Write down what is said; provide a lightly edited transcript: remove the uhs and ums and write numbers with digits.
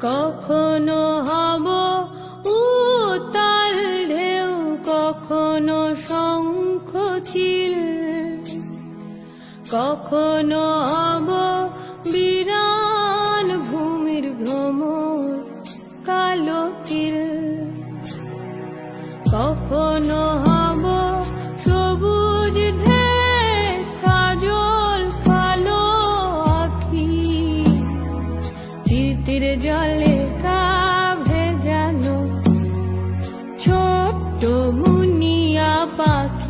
কখনো হব উতাল ঢেউ, কখনো শঙ্খ চিল, কখনো হব বিরান ভূমির ভ্রমর কালো তিল, কখনো হব সবুজ ঢেক কাজল কালো আখি, তির জলে কা ভেজানো ছোট্ট মুনিয়া পাখি।